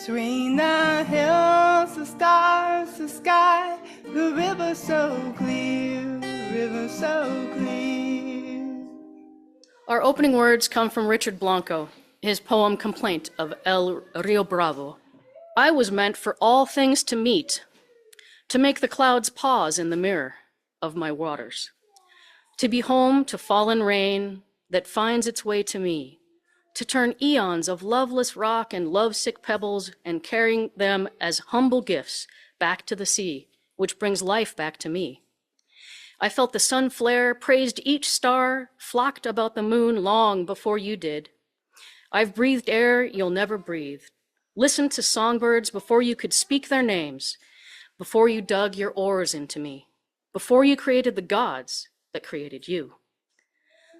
Between the hills, the stars, the sky, the river so clear, river so clear. Our opening words come from Richard Blanco, his poem Complaint of El Rio Bravo. I was meant for all things to meet, to make the clouds pause in the mirror of my waters, to be home to fallen rain that finds its way to me, to turn eons of loveless rock and lovesick pebbles and carrying them as humble gifts back to the sea, which brings life back to me. I felt the sun flare, praised each star, flocked about the moon long before you did. I've breathed air you'll never breathe, listened to songbirds before you could speak their names, before you dug your oars into me, before you created the gods that created you.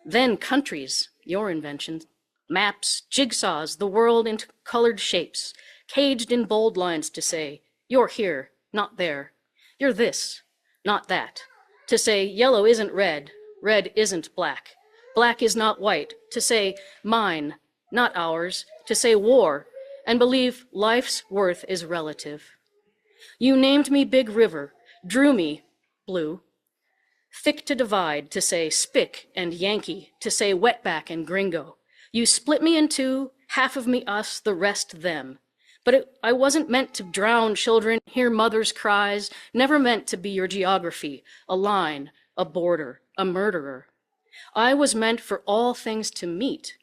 Then countries, your invention, maps, jigsaws, the world into colored shapes, caged in bold lines to say, you're here, not there. You're this, not that. To say, yellow isn't red, red isn't black. Black is not white. To say, mine, not ours. To say, war, and believe life's worth is relative. You named me Big River, drew me, blue. Thick to divide, to say spick and Yankee, to say wetback and gringo. You split me in two, half of me us, the rest them. But I wasn't meant to drown children, hear mothers' cries, never meant to be your geography, a line, a border, a murderer. I was meant for all things to meet,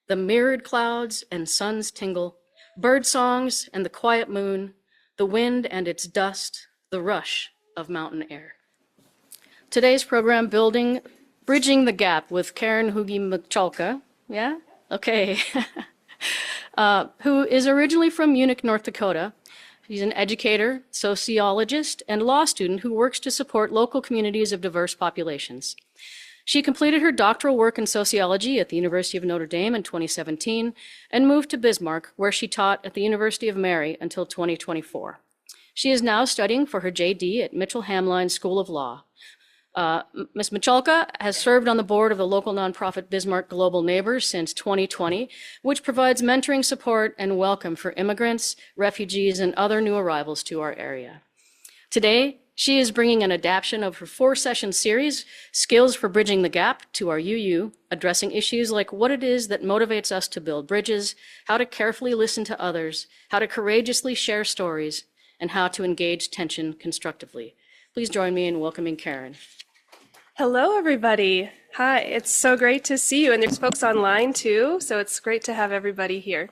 the mirrored clouds and sun's tingle, bird songs and the quiet moon, the wind and its dust, the rush of mountain air. Today's program, Bridging the Gap with Karen Hooge Michalka, yeah? Okay. Who is originally from Munich, North Dakota. She's an educator, sociologist, and law student who works to support local communities of diverse populations. She completed her doctoral work in sociology at the University of Notre Dame in 2017 and moved to Bismarck, where she taught at the University of Mary until 2024. She is now studying for her JD at Mitchell-Hamline School of Law. Ms. Michalka has served on the board of the local nonprofit Bismarck Global Neighbors since 2020, which provides mentoring support and welcome for immigrants, refugees, and other new arrivals to our area. Today, she is bringing an adaption of her 4-session series, Skills for Bridging the Gap, to our UU, addressing issues like what it is that motivates us to build bridges, how to carefully listen to others, how to courageously share stories, and how to engage tension constructively. Please join me in welcoming Karen. Hello, everybody. Hi, it's so great to see you. And there's folks online too, so it's great to have everybody here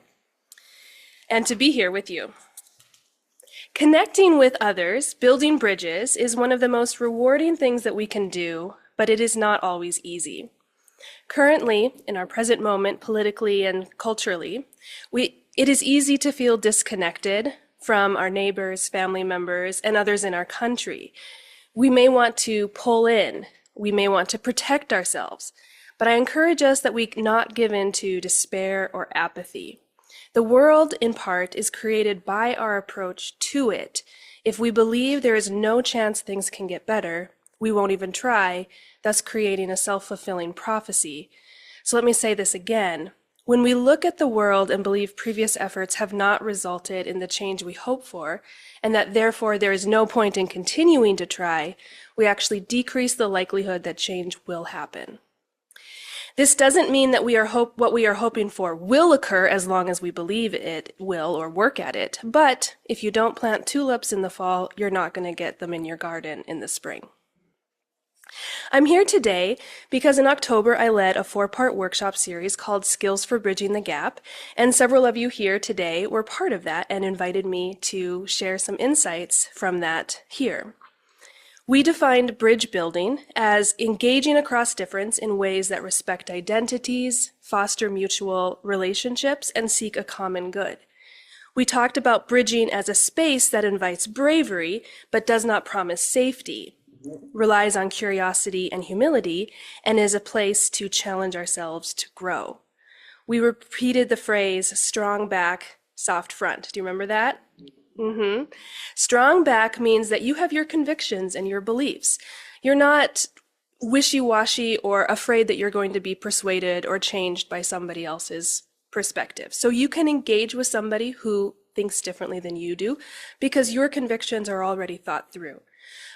and to be here with you. Connecting with others, building bridges, is one of the most rewarding things that we can do, but it is not always easy. Currently, in our present moment, politically and culturally, it is easy to feel disconnected from our neighbors, family members, and others in our country. We may want to pull in. We may want to protect ourselves, but I encourage us that we not give in to despair or apathy. The world, in part, is created by our approach to it. If we believe there is no chance things can get better, we won't even try, thus creating a self-fulfilling prophecy. So let me say this again. When we look at the world and believe previous efforts have not resulted in the change we hope for, and that therefore there is no point in continuing to try, we actually decrease the likelihood that change will happen. This doesn't mean that what we are hoping for will occur as long as we believe it will or work at it, but if you don't plant tulips in the fall, you're not going to get them in your garden in the spring. I'm here today because in October I led a 4-part workshop series called Skills for Bridging the Gap, and several of you here today were part of that and invited me to share some insights from that here. We defined bridge building as engaging across difference in ways that respect identities, foster mutual relationships, and seek a common good. We talked about bridging as a space that invites bravery but does not promise safety, relies on curiosity and humility, and is a place to challenge ourselves to grow. We repeated the phrase, strong back, soft front. Do you remember that? Strong back means that you have your convictions and your beliefs. You're not wishy-washy or afraid that you're going to be persuaded or changed by somebody else's perspective. So you can engage with somebody who thinks differently than you do, because your convictions are already thought through.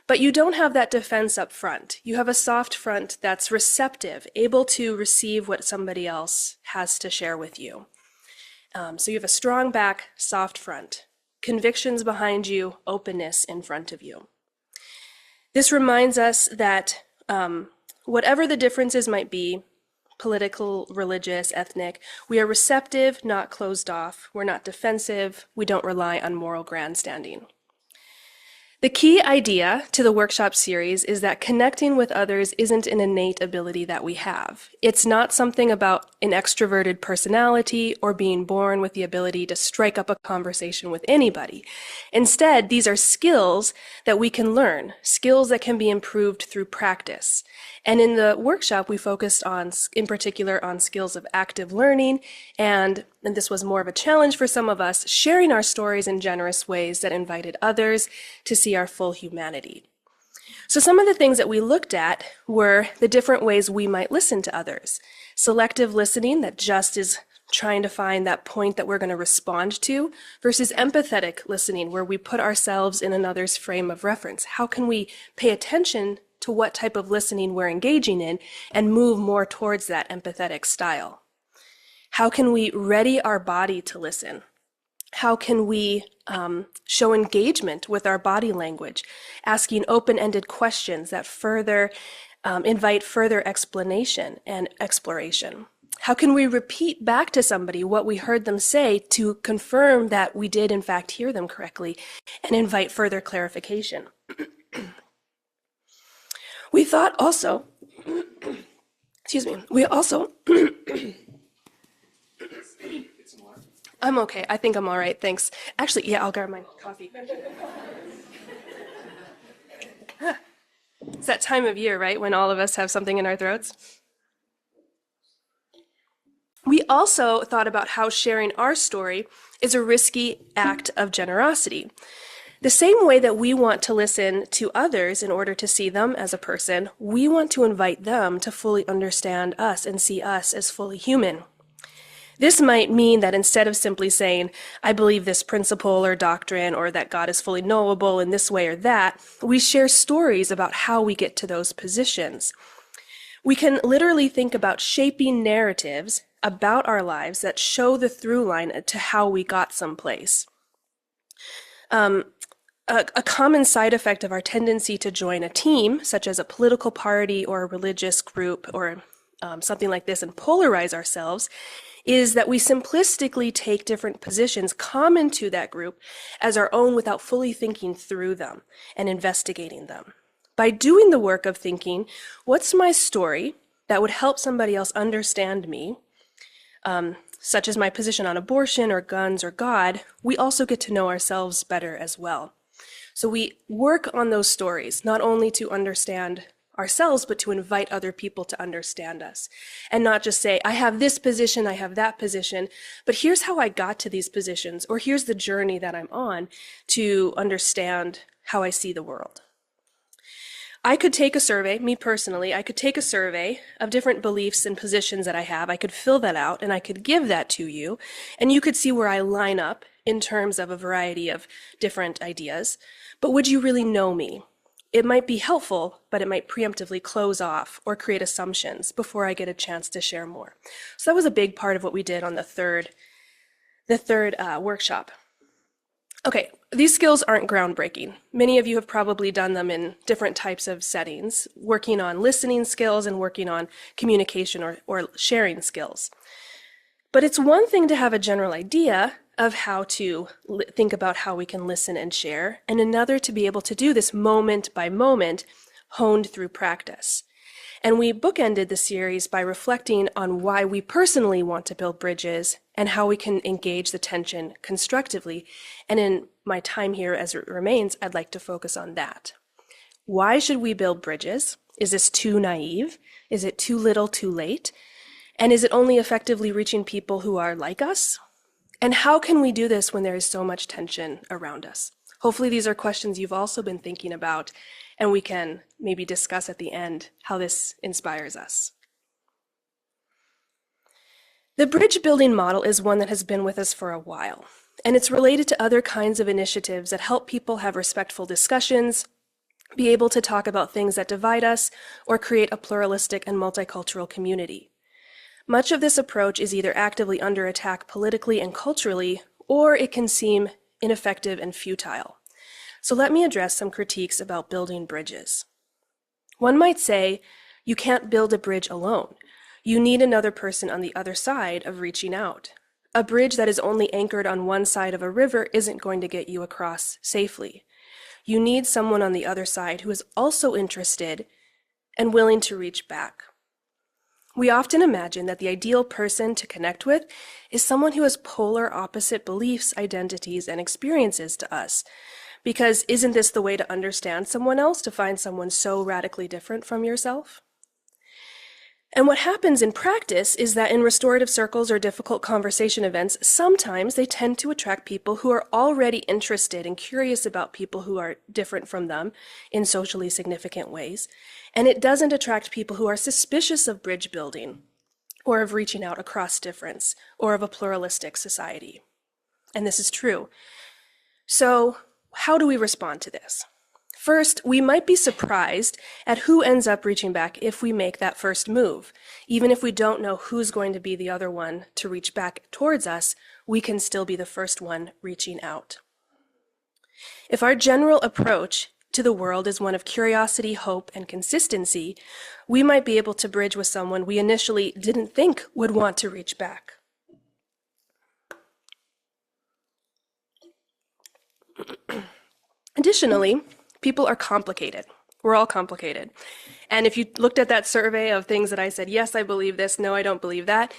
But you don't have that defense up front. You have a soft front that's receptive, able to receive what somebody else has to share with you. So you have a strong back, soft front, convictions behind you, openness in front of you. This reminds us that whatever the differences might be, political, religious, ethnic, we are receptive, not closed off. We're not defensive. We don't rely on moral grandstanding. The key idea to the workshop series is that connecting with others isn't an innate ability that we have. It's not something about an extroverted personality or being born with the ability to strike up a conversation with anybody. Instead, these are skills that we can learn, skills that can be improved through practice. And in the workshop, we focused on, in particular, on skills of active learning, and this was more of a challenge for some of us, sharing our stories in generous ways that invited others to see our full humanity. So some of the things that we looked at were the different ways we might listen to others. Selective listening, that just is trying to find that point that we're going to respond to, versus empathetic listening, where we put ourselves in another's frame of reference. How can we pay attention to what type of listening we're engaging in and move more towards that empathetic style? How can we ready our body to listen? How can we show engagement with our body language, asking open-ended questions that further invite further explanation and exploration? How can we repeat back to somebody what we heard them say to confirm that we did in fact hear them correctly and invite further clarification? We thought also, I'm okay. I think I'm all right. Thanks. Actually, yeah, I'll grab my coffee. It's that time of year, right, when all of us have something in our throats? We also thought about how sharing our story is a risky act of generosity. The same way that we want to listen to others in order to see them as a person, we want to invite them to fully understand us and see us as fully human. This might mean that instead of simply saying, I believe this principle or doctrine, or that God is fully knowable in this way or that, we share stories about how we get to those positions. We can literally think about shaping narratives about our lives that show the through line to how we got someplace. A common side effect of our tendency to join a team, such as a political party or a religious group or something like this, and polarize ourselves, is that we simplistically take different positions common to that group as our own without fully thinking through them and investigating them. By doing the work of thinking, what's my story that would help somebody else understand me, such as my position on abortion or guns or God, we also get to know ourselves better as well. So we work on those stories, not only to understand ourselves, but to invite other people to understand us. And not just say, I have this position, I have that position, but here's how I got to these positions, or here's the journey that I'm on to understand how I see the world. I could take a survey, me personally, I could take a survey of different beliefs and positions that I have. I could fill that out and I could give that to you, and you could see where I line up in terms of a variety of different ideas. But would you really know me? It might be helpful, but it might preemptively close off or create assumptions before I get a chance to share more. So that was a big part of what we did on the third workshop. Okay, these skills aren't groundbreaking. Many of you have probably done them in different types of settings, working on listening skills and working on communication or sharing skills. But it's one thing to have a general idea of how to think about how we can listen and share, and another to be able to do this moment by moment, honed through practice. And we bookended the series by reflecting on why we personally want to build bridges and how we can engage the tension constructively. And in my time here as it remains, I'd like to focus on that. Why should we build bridges? Is this too naive? Is it too little, too late? And is it only effectively reaching people who are like us? And how can we do this when there is so much tension around us? Hopefully these are questions you've also been thinking about, and we can maybe discuss at the end how this inspires us. The bridge building model is one that has been with us for a while. And it's related to other kinds of initiatives that help people have respectful discussions, be able to talk about things that divide us, or create a pluralistic and multicultural community. Much of this approach is either actively under attack politically and culturally, or it can seem ineffective and futile. So let me address some critiques about building bridges. One might say, you can't build a bridge alone. You need another person on the other side of reaching out. A bridge that is only anchored on one side of a river isn't going to get you across safely. You need someone on the other side who is also interested and willing to reach back. We often imagine that the ideal person to connect with is someone who has polar opposite beliefs, identities, and experiences to us. Because isn't this the way to understand someone else, to find someone so radically different from yourself? And what happens in practice is that in restorative circles or difficult conversation events, sometimes they tend to attract people who are already interested and curious about people who are different from them in socially significant ways. And it doesn't attract people who are suspicious of bridge building or of reaching out across difference or of a pluralistic society. And this is true. So, how do we respond to this? First, we might be surprised at who ends up reaching back if we make that first move. Even if we don't know who's going to be the other one to reach back towards us, we can still be the first one reaching out. If our general approach to the world is one of curiosity, hope, and consistency, we might be able to bridge with someone we initially didn't think would want to reach back. Additionally, people are complicated. We're all complicated. And if you looked at that survey of things that I said, yes, I believe this, no, I don't believe that,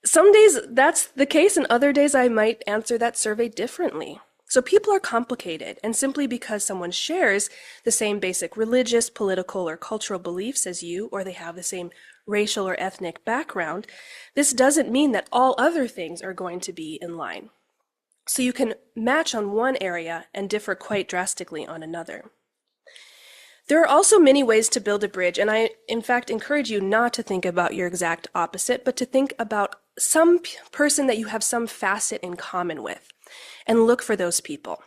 some days that's the case, and other days I might answer that survey differently. So people are complicated, and simply because someone shares the same basic religious, political, or cultural beliefs as you, or they have the same racial or ethnic background, this doesn't mean that all other things are going to be in line. So you can match on one area and differ quite drastically on another. There are also many ways to build a bridge, and I, in fact, encourage you not to think about your exact opposite, but to think about some person that you have some facet in common with, and look for those people.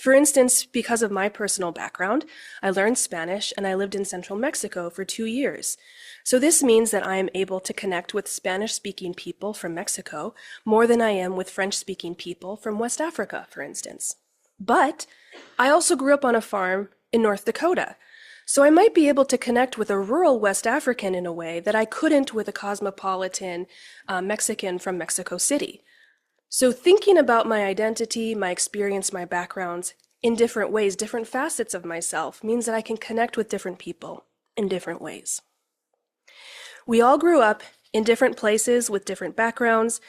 For instance, because of my personal background, I learned Spanish and I lived in central Mexico for 2 years. So this means that I am able to connect with Spanish-speaking people from Mexico more than I am with French-speaking people from West Africa, for instance. But I also grew up on a farm in North Dakota, so I might be able to connect with a rural West African in a way that I couldn't with a cosmopolitan Mexican from Mexico City. So thinking about my identity, my experience, my backgrounds in different ways, different facets of myself, means that I can connect with different people in different ways. We all grew up in different places with different backgrounds,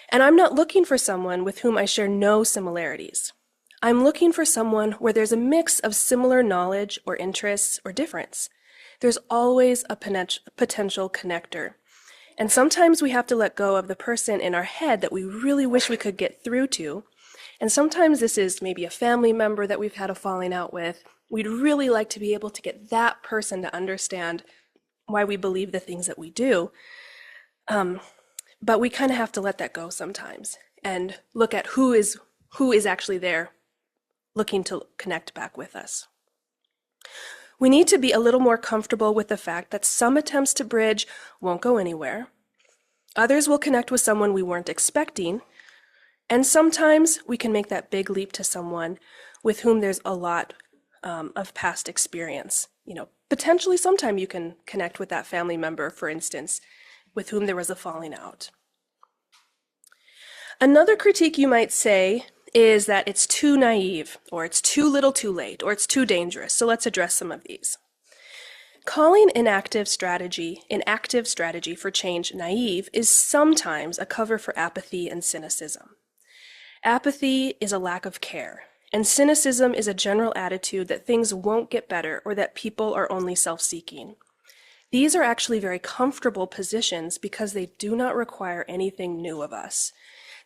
and I'm not looking for someone with whom I share no similarities. I'm looking for someone where there's a mix of similar knowledge or interests or difference. There's always a potential connector. And sometimes we have to let go of the person in our head that we really wish we could get through to. And sometimes this is maybe a family member that we've had a falling out with. We'd really like to be able to get that person to understand why we believe the things that we do. But we kind of have to let that go sometimes and look at who is actually there looking to connect back with us. We need to be a little more comfortable with the fact that some attempts to bridge won't go anywhere. Others will connect with someone we weren't expecting. And sometimes we can make that big leap to someone with whom there's a lot of past experience. Potentially sometime you can connect with that family member, for instance, with whom there was a falling out. Another critique you might say is that it's too naive, or it's too little too late, or it's too dangerous. So let's address some of these. Calling inactive strategy for change naive is sometimes a cover for apathy and cynicism. Apathy is a lack of care, and cynicism is a general attitude that things won't get better or that people are only self-seeking. These are actually very comfortable positions because they do not require anything new of us.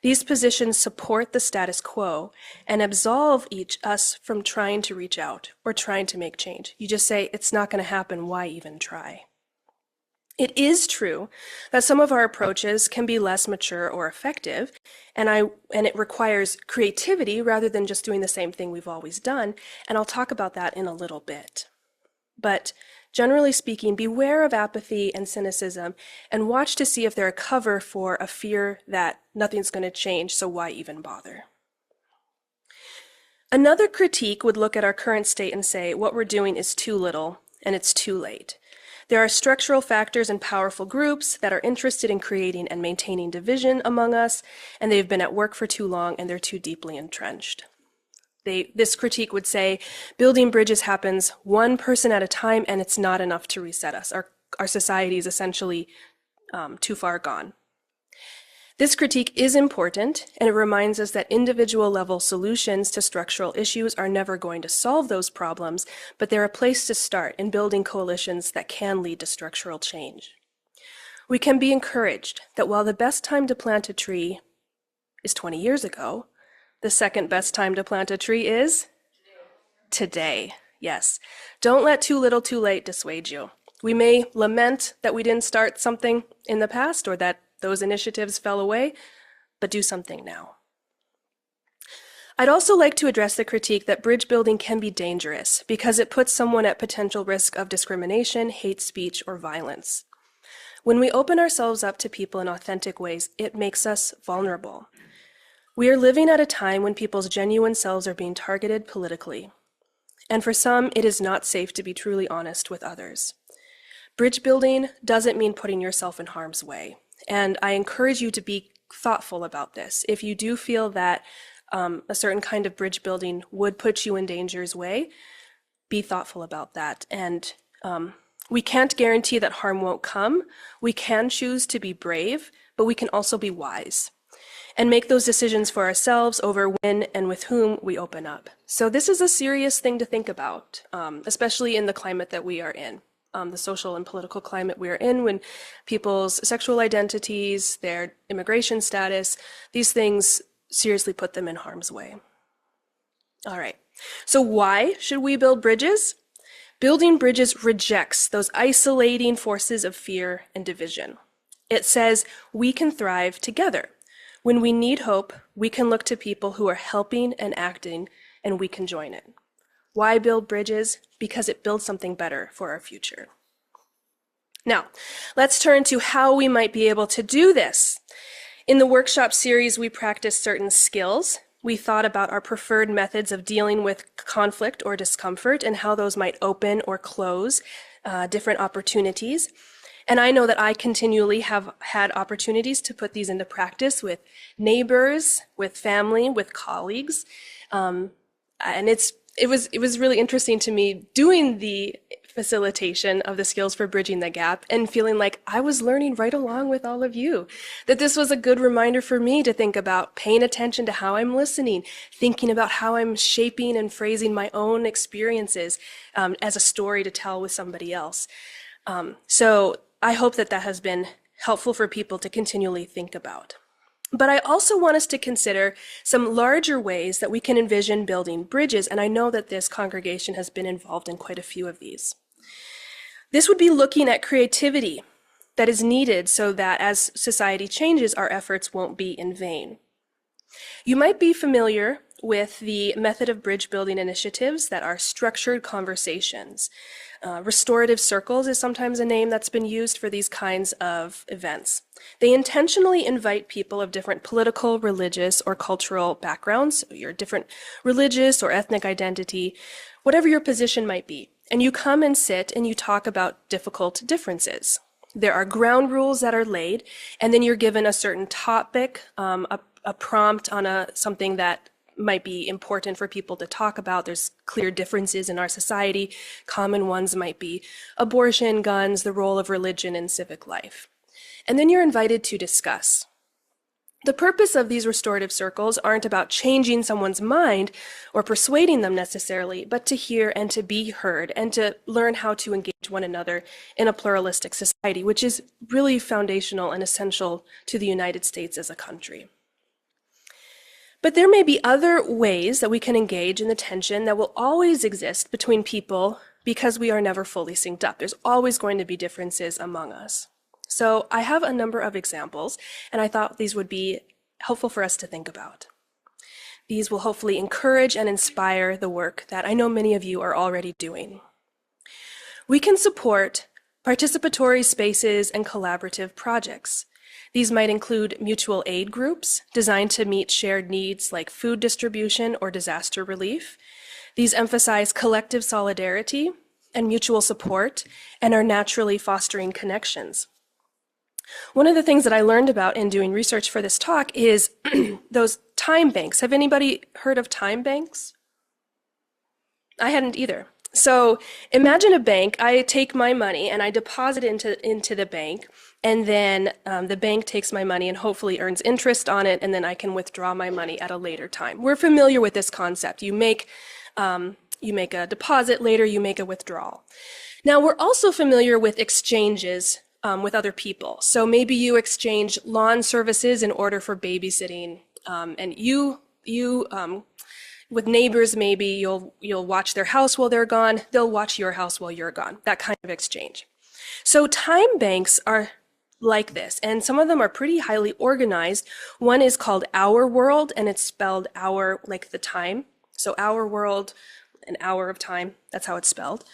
These positions support the status quo and absolve us from trying to reach out or trying to make change. You just say, it's not going to happen, why even try? It is true that some of our approaches can be less mature or effective, And it requires creativity rather than just doing the same thing we've always done. And I'll talk about that in a little bit. But generally speaking, beware of apathy and cynicism and watch to see if they're a cover for a fear that nothing's going to change, so why even bother? Another critique would look at our current state and say what we're doing is too little and it's too late. There are structural factors and powerful groups that are interested in creating and maintaining division among us, and they've been at work for too long and they're too deeply entrenched. This critique would say building bridges happens one person at a time and it's not enough to reset us. Our society is essentially too far gone. This critique is important, and it reminds us that individual level solutions to structural issues are never going to solve those problems, but they're a place to start in building coalitions that can lead to structural change. We can be encouraged that while the best time to plant a tree is 20 years ago, the second best time to plant a tree is today. Yes. Don't let too little too late dissuade you. We may lament that we didn't start something in the past or that those initiatives fell away, but do something now. I'd also like to address the critique that bridge building can be dangerous because it puts someone at potential risk of discrimination, hate speech, or violence. When we open ourselves up to people in authentic ways, it makes us vulnerable. We are living at a time when people's genuine selves are being targeted politically. And for some, it is not safe to be truly honest with others. Bridge building doesn't mean putting yourself in harm's way. And I encourage you to be thoughtful about this. If you do feel that a certain kind of bridge building would put you in danger's way, be thoughtful about that. And we can't guarantee that harm won't come. We can choose to be brave, but we can also be wise and make those decisions for ourselves over when and with whom we open up. So this is a serious thing to think about, especially in the climate that we are in. The social and political climate we are in, when people's sexual identities, their immigration status, these things seriously put them in harm's way. All right, so why should we build bridges? Building bridges rejects those isolating forces of fear and division. It says we can thrive together. When we need hope, we can look to people who are helping and acting, and we can join it. Why build bridges? Because it builds something better for our future. Now, let's turn to how we might be able to do this. In the workshop series, we practiced certain skills. We thought about our preferred methods of dealing with conflict or discomfort and how those might open or close different opportunities. And I know that I continually have had opportunities to put these into practice with neighbors, with family, with colleagues. And it was really interesting to me doing the facilitation of the skills for bridging the gap and feeling like I was learning right along with all of you, that this was a good reminder for me to think about paying attention to how I'm listening, thinking about how I'm shaping and phrasing my own experiences as a story to tell with somebody else. So I hope that has been helpful for people to continually think about. But I also want us to consider some larger ways that we can envision building bridges, and I know that this congregation has been involved in quite a few of these. This would be looking at creativity that is needed so that as society changes, our efforts won't be in vain. You might be familiar with the method of bridge building initiatives that are structured conversations. Restorative circles is sometimes a name that's been used for these kinds of events. They intentionally invite people of different political, religious, or cultural backgrounds, your different religious or ethnic identity, whatever your position might be. And you come and sit and you talk about difficult differences. There are ground rules that are laid, and then you're given a certain topic, a prompt on something that might be important for people to talk about. There's clear differences in our society. Common ones might be abortion, guns, the role of religion in civic life. And then you're invited to discuss. The purpose of these restorative circles aren't about changing someone's mind or persuading them necessarily, but to hear and to be heard and to learn how to engage one another in a pluralistic society, which is really foundational and essential to the United States as a country. But there may be other ways that we can engage in the tension that will always exist between people because we are never fully synced up. There's always going to be differences among us. So I have a number of examples, and I thought these would be helpful for us to think about. These will hopefully encourage and inspire the work that I know many of you are already doing. We can support participatory spaces and collaborative projects. These might include mutual aid groups designed to meet shared needs like food distribution or disaster relief. These emphasize collective solidarity and mutual support and are naturally fostering connections. One of the things that I learned about in doing research for this talk is those time banks. Have anybody heard of time banks? I hadn't either. So imagine a bank. I take my money and I deposit into the bank, and then the bank takes my money and hopefully earns interest on it, and then I can withdraw my money at a later time. We're familiar with this concept. You make a deposit, later you make a withdrawal. Now we're also familiar with exchanges with other people. So maybe you exchange lawn services in order for babysitting, and you with neighbors, maybe you'll watch their house while they're gone, they'll watch your house while you're gone, that kind of exchange. So time banks are like this, and some of them are pretty highly organized. One is called Our World, and it's spelled hour like the time. So Our World, an hour of time, that's how it's spelled.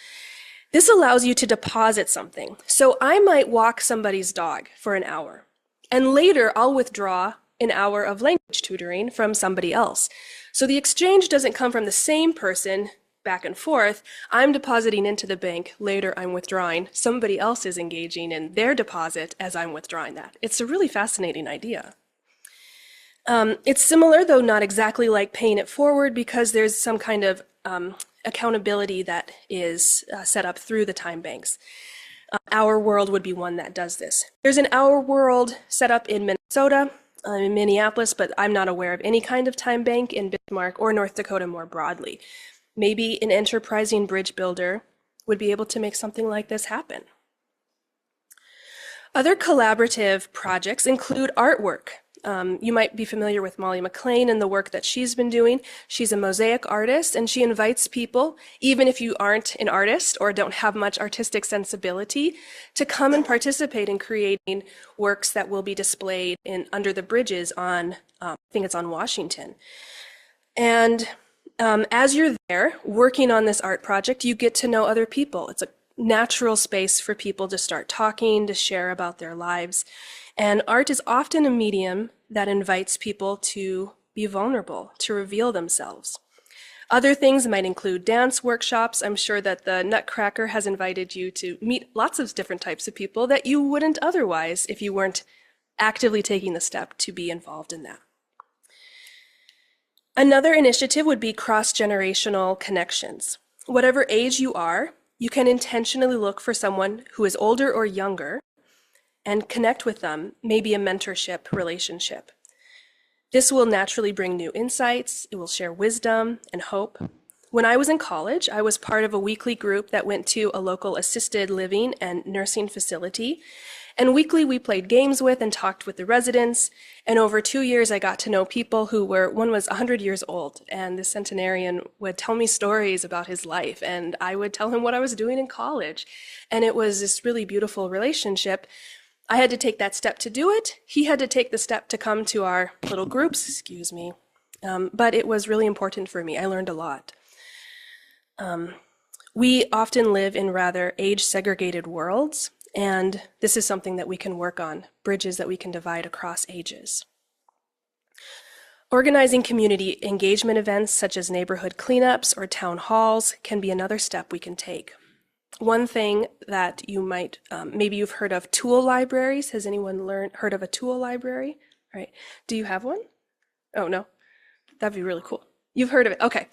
This allows you to deposit something. So I might walk somebody's dog for an hour, and later I'll withdraw an hour of language tutoring from somebody else. So the exchange doesn't come from the same person back and forth. I'm depositing into the bank, later I'm withdrawing. Somebody else is engaging in their deposit as I'm withdrawing that. It's a really fascinating idea. It's similar, though not exactly like paying it forward, because there's some kind of accountability that is set up through the time banks. Our World would be one that does this. There's an Our World set up in Minnesota, in Minneapolis, but I'm not aware of any kind of time bank in Bismarck or North Dakota more broadly. Maybe an enterprising bridge builder would be able to make something like this happen. Other collaborative projects include artwork. You might be familiar with Molly McLean and the work that she's been doing. She's a mosaic artist, and she invites people, even if you aren't an artist or don't have much artistic sensibility, to come and participate in creating works that will be displayed under the bridges on, I think it's on Washington. And as you're there working on this art project, you get to know other people. It's a natural space for people to start talking, to share about their lives. And art is often a medium that invites people to be vulnerable, to reveal themselves. Other things might include dance workshops. I'm sure that the Nutcracker has invited you to meet lots of different types of people that you wouldn't otherwise if you weren't actively taking the step to be involved in that. Another initiative would be cross-generational connections. Whatever age you are, you can intentionally look for someone who is older or younger and connect with them, maybe a mentorship relationship. This will naturally bring new insights. It will share wisdom and hope. When I was in college, I was part of a weekly group that went to a local assisted living and nursing facility. And weekly we played games with and talked with the residents. And over 2 years, I got to know people one was 100 years old. And the centenarian would tell me stories about his life. And I would tell him what I was doing in college. And it was this really beautiful relationship. I had to take that step to do it. He had to take the step to come to our little groups, but it was really important for me. I learned a lot. We often live in rather age-segregated worlds, and this is something that we can work on, bridges that we can divide across ages. Organizing community engagement events such as neighborhood cleanups or town halls can be another step we can take. One thing that you might, maybe you've heard of tool libraries. Has anyone heard of a tool library? All right. Do you have one? Oh, no. That'd be really cool. You've heard of it. Okay.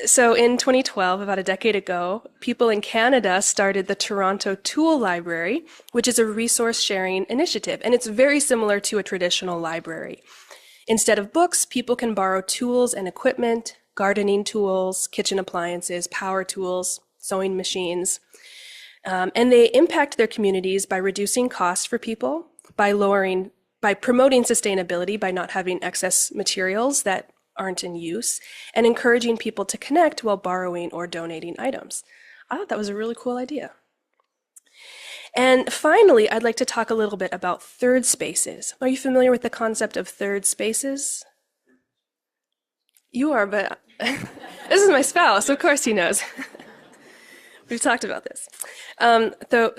So in 2012, about a decade ago, people in Canada started the Toronto Tool Library, which is a resource sharing initiative. And it's very similar to a traditional library. Instead of books, people can borrow tools and equipment, gardening tools, kitchen appliances, power tools, sewing machines, and they impact their communities by reducing costs for people, by promoting sustainability, by not having excess materials that aren't in use, and encouraging people to connect while borrowing or donating items. I thought that was a really cool idea. And finally, I'd like to talk a little bit about third spaces. Are you familiar with the concept of third spaces? You are, but this is my spouse. Of course he knows. We've talked about this.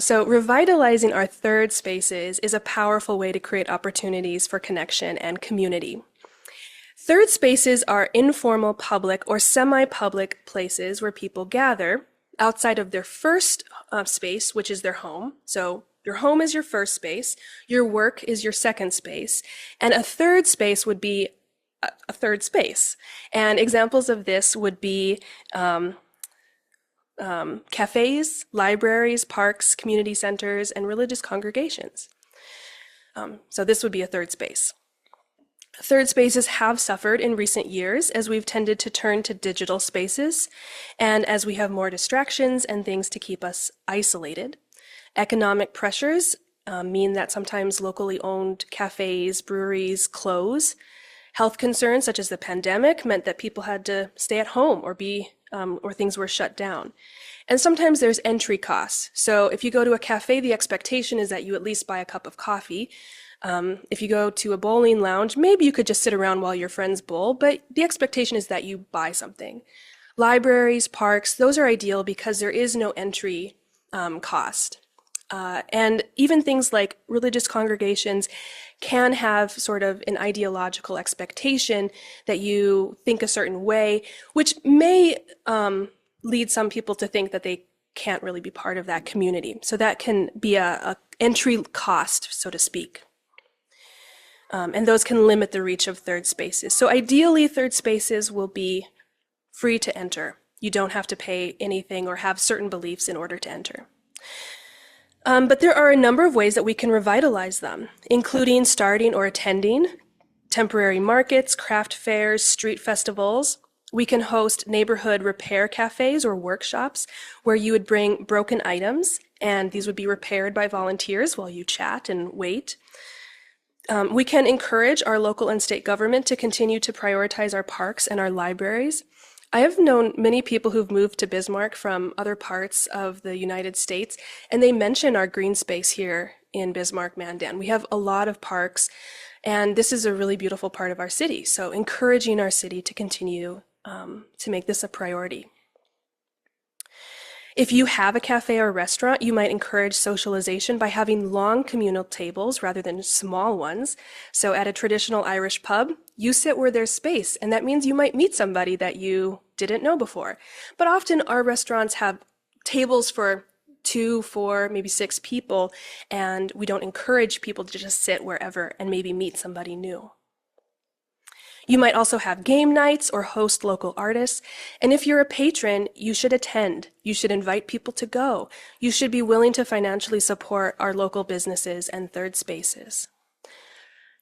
So revitalizing our third spaces is a powerful way to create opportunities for connection and community. Third spaces are informal, public, or semi-public places where people gather outside of their first space, which is their home. So your home is your first space, your work is your second space, and a third space would be a third space. And examples of this would be cafes, libraries, parks, community centers, and religious congregations. So this would be a third space. Third spaces have suffered in recent years as we've tended to turn to digital spaces and as we have more distractions and things to keep us isolated. Economic pressures mean that sometimes locally owned cafes, breweries close. Health concerns such as the pandemic meant that people had to stay at home or things were shut down. And sometimes there's entry costs. So if you go to a cafe, the expectation is that you at least buy a cup of coffee. If you go to a bowling lounge, maybe you could just sit around while your friends bowl, but the expectation is that you buy something. Libraries, parks, those are ideal because there is no entry cost. And even things like religious congregations can have sort of an ideological expectation that you think a certain way, which may lead some people to think that they can't really be part of that community. So that can be a entry cost, so to speak. And those can limit the reach of third spaces. So ideally, third spaces will be free to enter. You don't have to pay anything or have certain beliefs in order to enter. But there are a number of ways that we can revitalize them, including starting or attending temporary markets, craft fairs, street festivals. We can host neighborhood repair cafes or workshops where you would bring broken items, and these would be repaired by volunteers while you chat and wait. We can encourage our local and state government to continue to prioritize our parks and our libraries. I have known many people who've moved to Bismarck from other parts of the United States, and they mention our green space here in Bismarck, Mandan. We have a lot of parks, and this is a really beautiful part of our city. So encouraging our city to continue to make this a priority. If you have a cafe or restaurant, you might encourage socialization by having long communal tables rather than small ones. So at a traditional Irish pub, you sit where there's space, and that means you might meet somebody that you didn't know before. But often our restaurants have tables for 2, 4, maybe 6 people, and we don't encourage people to just sit wherever and maybe meet somebody new. You might also have game nights or host local artists. And if you're a patron, you should attend. You should invite people to go. You should be willing to financially support our local businesses and third spaces.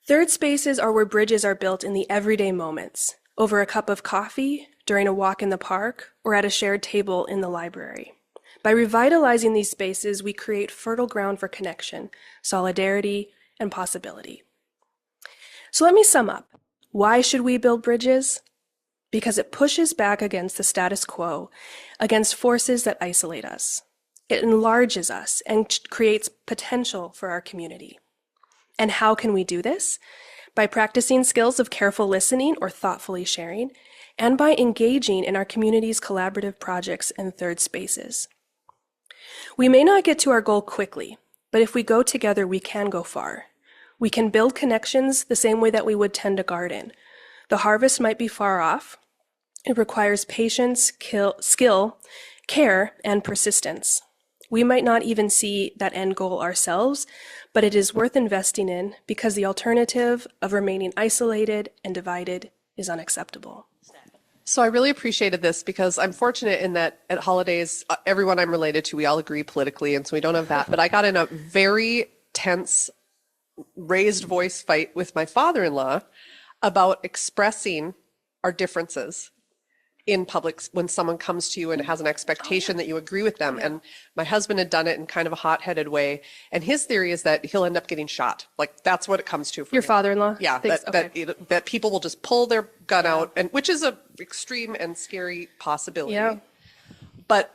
Third spaces are where bridges are built in the everyday moments, over a cup of coffee, during a walk in the park, or at a shared table in the library. By revitalizing these spaces, we create fertile ground for connection, solidarity, and possibility. So let me sum up. Why should we build bridges? Because it pushes back against the status quo, against forces that isolate us. It enlarges us and creates potential for our community. And how can we do this? By practicing skills of careful listening or thoughtfully sharing, and by engaging in our community's collaborative projects and third spaces. We may not get to our goal quickly, but if we go together, we can go far. We can build connections the same way that we would tend a garden. The harvest might be far off. It requires patience, skill, care, and persistence. We might not even see that end goal ourselves, but it is worth investing in because the alternative of remaining isolated and divided is unacceptable. So I really appreciated this because I'm fortunate in that at holidays, everyone I'm related to, we all agree politically, and so we don't have that. But I got in a very tense raised voice fight with my father-in-law about expressing our differences in public when someone comes to you and has an expectation that you agree with them. And my husband had done it in kind of a hot-headed way. And his theory is that he'll end up getting shot. Like, that's what it comes to for Your him. father-in-law? Yeah, that people will just pull their gun out, and which is a extreme and scary possibility. Yeah. But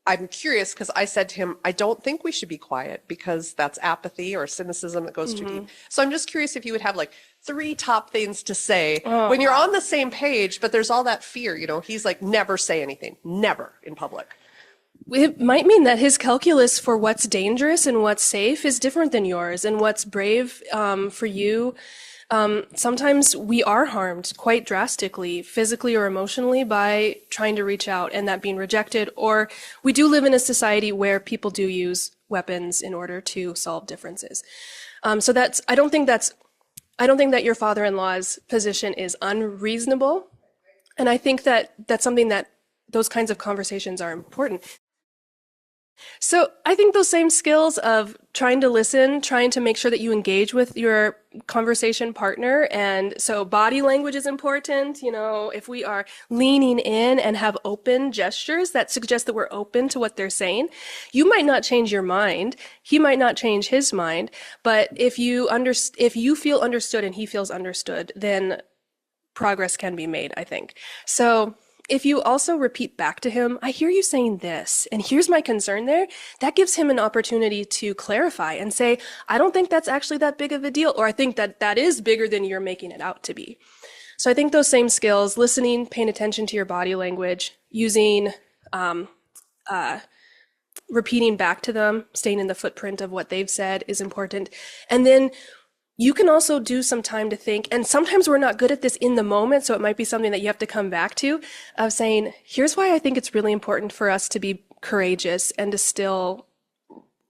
I'm curious because I said to him, I don't think we should be quiet because that's apathy or cynicism that goes too deep. So I'm just curious if you would have like 3 top things to say when you're on the same page, but there's all that fear, you know, he's like, never say anything, never in public. It might mean that his calculus for what's dangerous and what's safe is different than yours, and what's brave for you. Sometimes we are harmed quite drastically, physically or emotionally, by trying to reach out and that being rejected. Or we do live in a society where people do use weapons in order to solve differences. So I don't think that your father-in-law's position is unreasonable. And I think that that's something that those kinds of conversations are important. So I think those same skills of trying to listen, trying to make sure that you engage with your conversation partner. And so body language is important. You know, if we are leaning in and have open gestures that suggest that we're open to what they're saying, you might not change your mind. He might not change his mind. But if you feel understood and he feels understood, then progress can be made, I think. So if you also repeat back to him, I hear you saying this, and here's my concern there, that gives him an opportunity to clarify and say, I don't think that's actually that big of a deal, or I think that that is bigger than you're making it out to be. So I think those same skills, listening, paying attention to your body language, using, repeating back to them, staying in the footprint of what they've said is important. And then you can also do some time to think, and sometimes we're not good at this in the moment, so it might be something that you have to come back to, of saying, here's why I think it's really important for us to be courageous and to still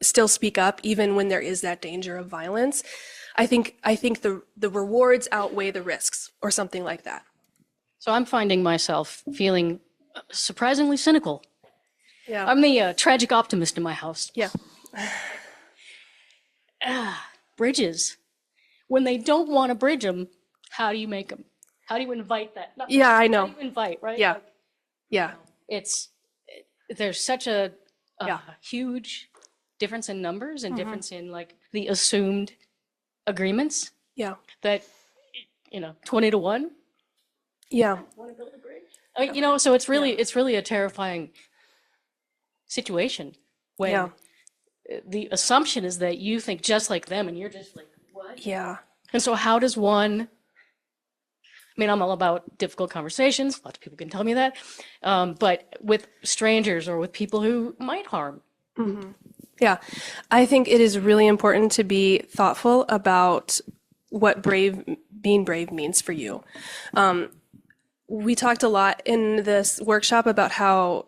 speak up even when there is that danger of violence. I think the rewards outweigh the risks, or something like that. So I'm finding myself feeling surprisingly cynical. Yeah. I'm the tragic optimist in my house. Yeah. Bridges. When they don't want to bridge them, how do you make them? How do you invite that? Yeah, I know. How do you invite, right? Yeah. Like, Yeah. There's such a Yeah. huge difference in numbers and difference in like the assumed agreements Yeah. that, 20 to 1. Yeah. Want to build a bridge? So it's really a terrifying situation when the assumption is that you think just like them and you're just like, what? Yeah. And so how does one, I'm all about difficult conversations. Lots of people can tell me that. But with strangers or with people who might harm. Mm-hmm. Yeah. I think it is really important to be thoughtful about what being brave means for you. We talked a lot in this workshop about how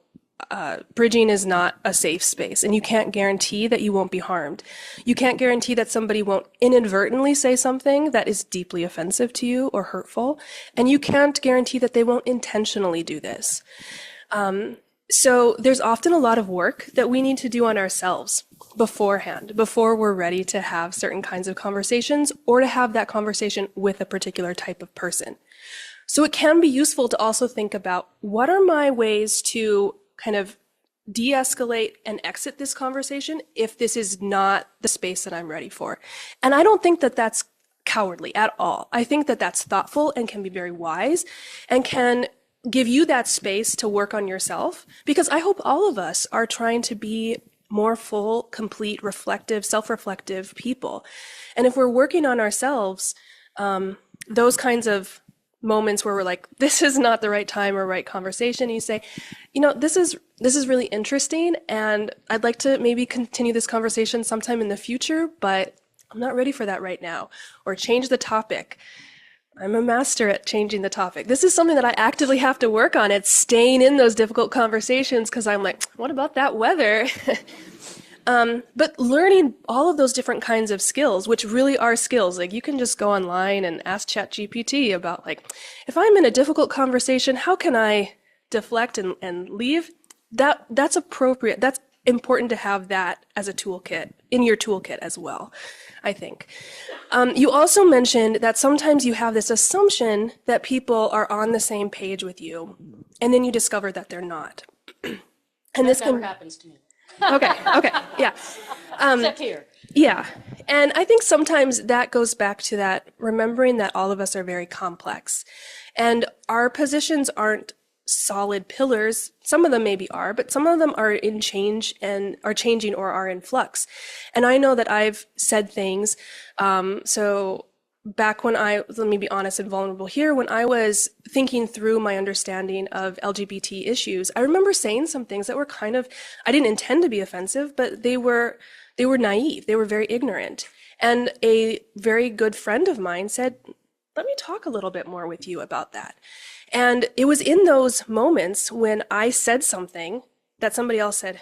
bridging is not a safe space, and you can't guarantee that you won't be harmed. You can't guarantee that somebody won't inadvertently say something that is deeply offensive to you or hurtful, and you can't guarantee that they won't intentionally do this. So there's often a lot of work that we need to do on ourselves beforehand, before we're ready to have certain kinds of conversations or to have that conversation with a particular type of person. So it can be useful to also think about, what are my ways to kind of de-escalate and exit this conversation if this is not the space that I'm ready for? And I don't think that that's cowardly at all. I think that that's thoughtful and can be very wise and can give you that space to work on yourself, because I hope all of us are trying to be more full, complete, reflective, self-reflective people. And if we're working on ourselves, those kinds of moments where we're like, this is not the right time or right conversation, you say, this is really interesting, and I'd like to maybe continue this conversation sometime in the future, but I'm not ready for that right now. Or change the topic. I'm a master at changing the topic. This is something that I actively have to work on. It's staying in those difficult conversations, because I'm like, what about that weather? But learning all of those different kinds of skills, which really are skills, like you can just go online and ask ChatGPT about, like, if I'm in a difficult conversation, how can I deflect and leave? That's appropriate. That's important to have that as a toolkit, in your toolkit as well, I think. You also mentioned that sometimes you have this assumption that people are on the same page with you, and then you discover that they're not. And this Never happens to me. Okay, yeah. Except here. Yeah, and I think sometimes that goes back to that, remembering that all of us are very complex, and our positions aren't solid pillars. Some of them maybe are, but some of them are in change and are changing or are in flux. And I know that I've said things. So back when let me be honest and vulnerable here, when I was thinking through my understanding of LGBT issues, I remember saying some things that were kind of, I didn't intend to be offensive, but they were naive. They were very ignorant. And a very good friend of mine said, let me talk a little bit more with you about that. And it was in those moments when I said something that somebody else said,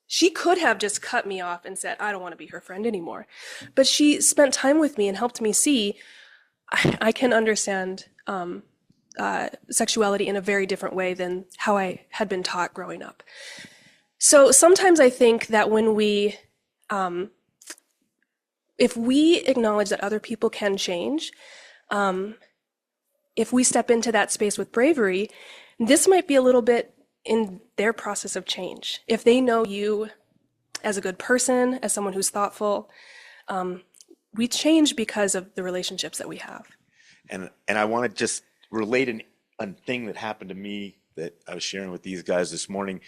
she could have just cut me off and said, I don't want to be her friend anymore. But she spent time with me and helped me see I can understand sexuality in a very different way than how I had been taught growing up. So sometimes I think that when if we acknowledge that other people can change, if we step into that space with bravery, this might be a little bit in their process of change. If they know you as a good person, as someone who's thoughtful, we change because of the relationships that we have. And I want to just relate a thing that happened to me that I was sharing with these guys this morning.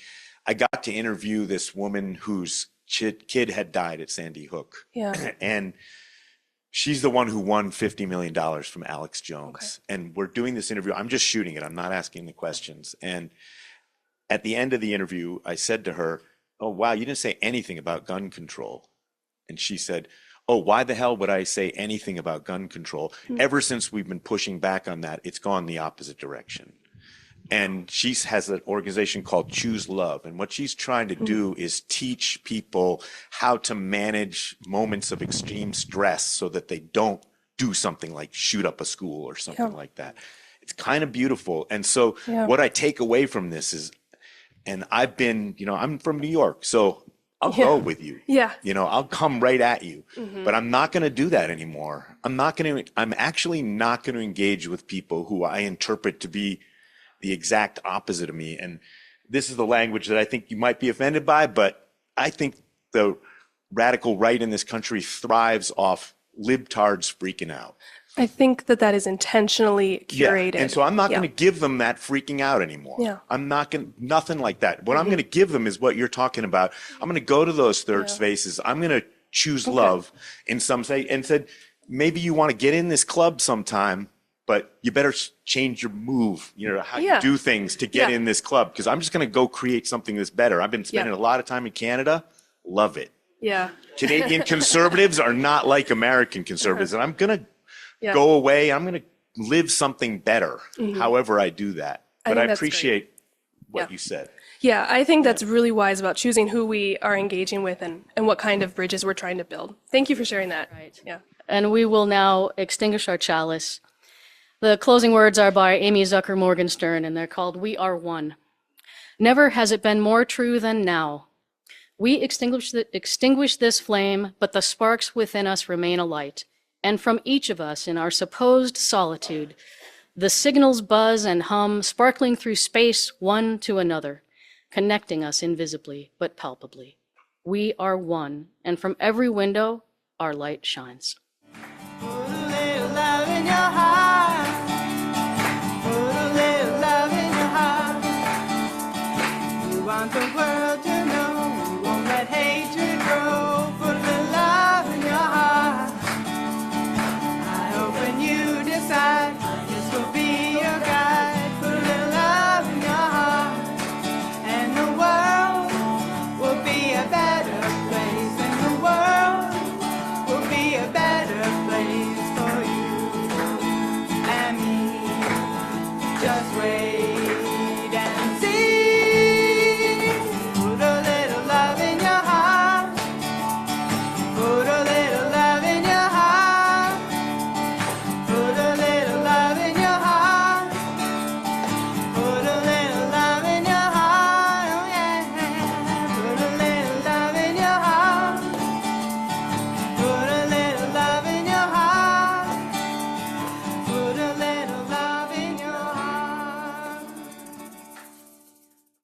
I got to interview this woman whose kid had died at Sandy Hook. Yeah. And she's the one who won $50 million from Alex Jones. Okay. And we're doing this interview. I'm just shooting it. I'm not asking the questions. And at the end of the interview, I said to her, oh, wow, you didn't say anything about gun control. And she said, oh, why the hell would I say anything about gun control? Ever since we've been pushing back on that, it's gone the opposite direction. And she has an organization called Choose Love. And what she's trying to do is teach people how to manage moments of extreme stress so that they don't do something like shoot up a school or something like that. It's kind of beautiful. And so what I take away from this is, and I've been, I'm from New York, so I'll go with you. Yeah. I'll come right at you, but I'm not going to do that anymore. I'm actually not going to engage with people who I interpret to be the exact opposite of me. And this is the language that I think you might be offended by, but I think the radical right in this country thrives off libtards freaking out. I think that is intentionally curated. Yeah. And so I'm not going to give them that freaking out anymore. Yeah. I'm not going to, nothing like that. What I'm going to give them is what you're talking about. I'm going to go to those third spaces. I'm going to choose love in some say and said, maybe you want to get in this club sometime, but you better change your move, how you do things to get in this club. Because I'm just going to go create something that's better. I've been spending a lot of time in Canada. Love it. Yeah. Canadian conservatives are not like American conservatives. And I'm going to go away. I'm going to live something better, however I do that. But I appreciate what you said. Yeah, I think that's really wise about choosing who we are engaging with and what kind of bridges we're trying to build. Thank you for sharing that. Right. Yeah. And we will now extinguish our chalice. The closing words are by Amy Zucker Morgenstern, and they're called We Are One. Never has it been more true than now. We extinguish this flame, but the sparks within us remain alight. And from each of us in our supposed solitude, the signals buzz and hum, sparkling through space one to another, connecting us invisibly but palpably. We are one, and from every window, our light shines. Put a little love in your heart. Put a little love in your heart. You want the world to know you won't let hatred grow. Put a little love in your heart. I hope when you decide this will be your guide. Put a little love in your heart, and the world will be a better place. And the world will be a better place for you and me. Just wait.